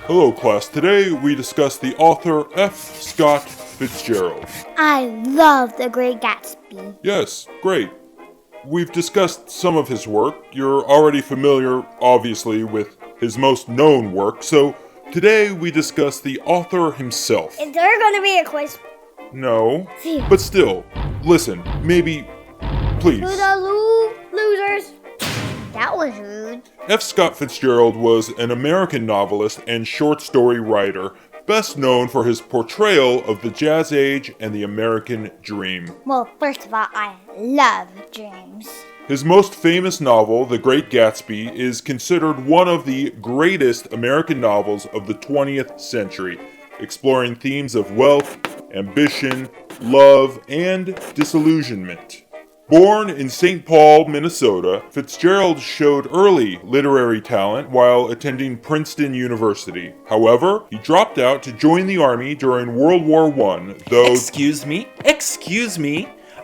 Hello, class. Today we discuss the author F. Scott Fitzgerald. I love The Great Gatsby. Yes, great. We've discussed some of his work. You're already familiar, obviously, with his most known work, so today we discuss the author himself. Is there going to be a quiz? No, Phew. but still, listen, maybe, please. To the losers. That was rude. F. Scott Fitzgerald was an American novelist and short story writer, best known for his portrayal of the Jazz Age and the American Dream. Well, first of all, I love dreams. His most famous novel, The Great Gatsby, is considered one of the greatest American novels of the 20th century, exploring themes of wealth, ambition, love, and disillusionment. Born in St. Paul, Minnesota, Fitzgerald showed early literary talent while attending Princeton University. However, he dropped out to join the Army during World War I, though... Excuse me?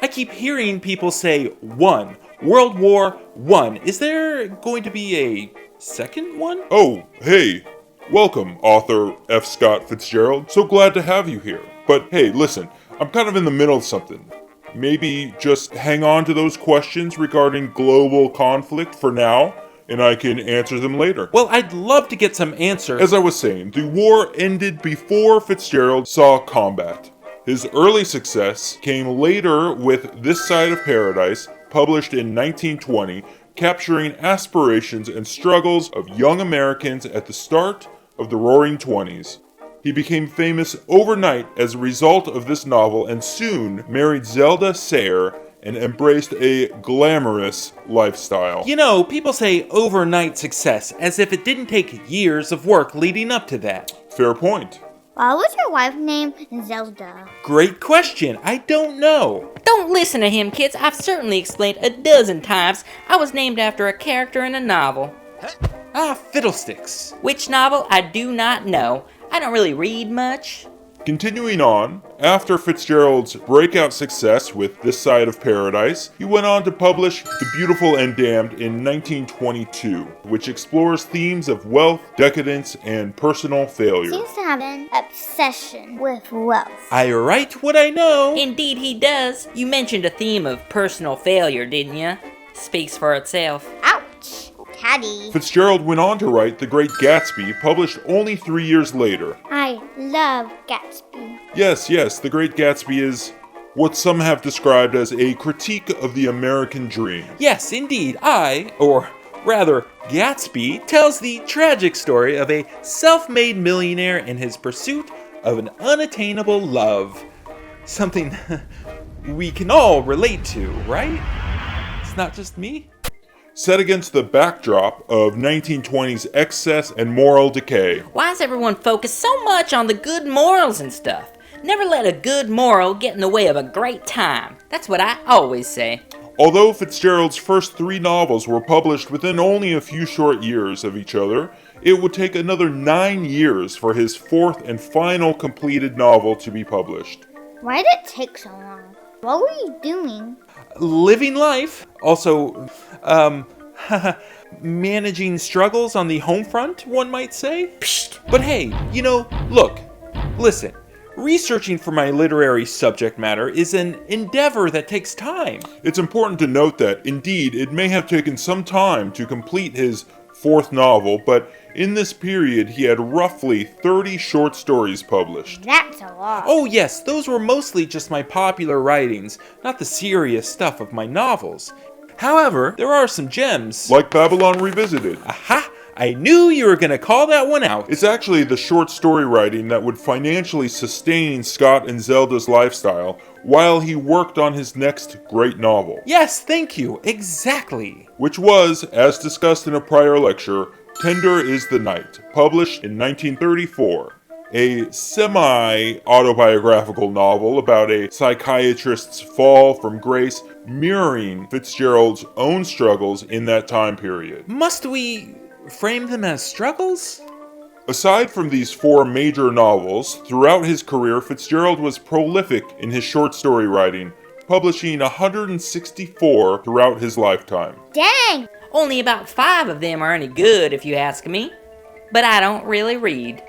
I keep hearing people say one. World War I. Is there going to be a second one? Oh, hey. Welcome, author F. Scott Fitzgerald. So glad to have you here. But hey, listen, I'm kind of in the middle of something. Maybe just hang on to those questions regarding global conflict for now, and I can answer them later. Well, I'd love to get some answers. As I was saying, the war ended before Fitzgerald saw combat. His early success came later with This Side of Paradise, published in 1920, capturing aspirations and struggles of young Americans at the start of the Roaring Twenties. He became famous overnight as a result of this novel and soon married Zelda Sayre and embraced a glamorous lifestyle. You know, people say overnight success as if it didn't take years of work leading up to that. Fair point. Why was your wife named Zelda? Great question. I don't know. Don't listen to him, kids. I've certainly explained a dozen times I was named after a character in a novel. Ah, fiddlesticks. Which novel, I do not know. I don't really read much. Continuing on, after Fitzgerald's breakout success with This Side of Paradise, he went on to publish The Beautiful and Damned in 1922, which explores themes of wealth, decadence, and personal failure. Seems to have an obsession with wealth. I write what I know. Indeed he does. You mentioned a theme of personal failure, didn't you? Speaks for itself. Ouch. Caddy. Fitzgerald went on to write The Great Gatsby, published only 3 years later. I love Gatsby. Yes, The Great Gatsby is what some have described as a critique of the American dream. Yes, indeed. Gatsby tells the tragic story of a self-made millionaire in his pursuit of an unattainable love. Something we can all relate to, right? It's not just me. Set against the backdrop of 1920s excess and moral decay. Why is everyone focused so much on the good morals and stuff? Never let a good moral get in the way of a great time. That's what I always say. Although Fitzgerald's first 3 novels were published within only a few short years of each other, it would take another 9 years for his 4th and final completed novel to be published. Why did it take so long? What were you doing? Living life. Also, managing struggles on the home front, one might say. Psst. But hey, listen. Researching for my literary subject matter is an endeavor that takes time. It's important to note that, indeed, it may have taken some time to complete his 4th novel, but in this period he had roughly 30 short stories published. That's a lot. Oh yes, those were mostly just my popular writings, not the serious stuff of my novels. However, there are some gems. Like Babylon Revisited. Aha! I knew you were gonna call that one out. It's actually the short story writing that would financially sustain Scott and Zelda's lifestyle while he worked on his next great novel. Yes, thank you. Exactly. Which was, as discussed in a prior lecture, Tender is the Night, published in 1934. A semi-autobiographical novel about a psychiatrist's fall from grace, mirroring Fitzgerald's own struggles in that time period. Must we frame them as struggles? Aside from these 4 major novels, throughout his career, Fitzgerald was prolific in his short story writing, publishing 164 throughout his lifetime. Dang! Only about 5 of them are any good, if you ask me. But I don't really read.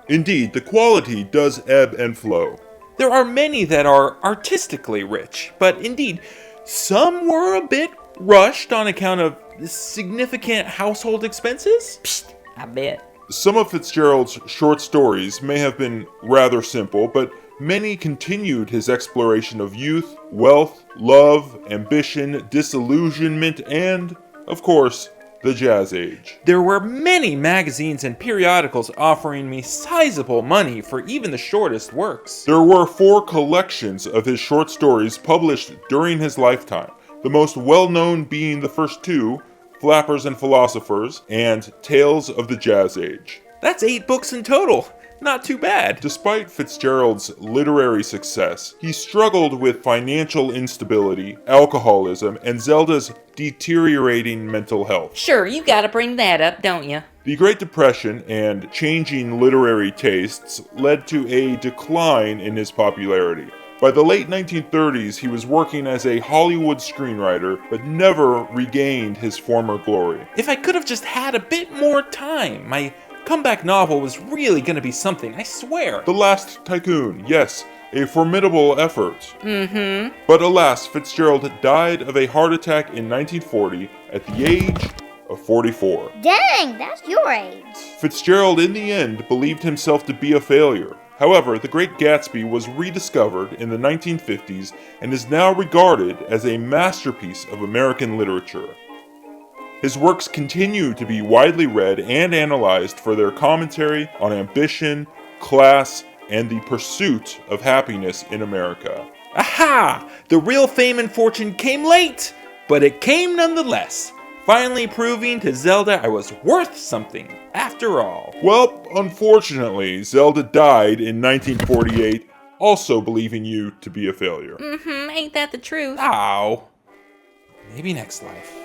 Indeed, the quality does ebb and flow. There are many that are artistically rich, but indeed, some were a bit rushed on account of significant household expenses. Psst, I bet. Some of Fitzgerald's short stories may have been rather simple, but many continued his exploration of youth, wealth, love, ambition, disillusionment, and, of course, the Jazz Age. There were many magazines and periodicals offering me sizable money for even the shortest works. There were 4 collections of his short stories published during his lifetime, the most well-known being the first 2, Flappers and Philosophers, and Tales of the Jazz Age. That's 8 books in total. Not too bad. Despite Fitzgerald's literary success, he struggled with financial instability, alcoholism, and Zelda's deteriorating mental health. Sure, you gotta bring that up, don't you? The Great Depression and changing literary tastes led to a decline in his popularity. By the late 1930s, he was working as a Hollywood screenwriter, but never regained his former glory. If I could have just had a bit more time, my comeback novel was really gonna be something, I swear. The Last Tycoon, yes, a formidable effort. But alas, Fitzgerald died of a heart attack in 1940 at the age of 44. Dang, that's your age. Fitzgerald in the end believed himself to be a failure. However, The Great Gatsby was rediscovered in the 1950s and is now regarded as a masterpiece of American literature. His works continue to be widely read and analyzed for their commentary on ambition, class, and the pursuit of happiness in America. Aha! The real fame and fortune came late, but it came nonetheless, finally proving to Zelda I was worth something after all. Well, unfortunately, Zelda died in 1948, also believing you to be a failure. Ain't that the truth? Ow. Maybe next life.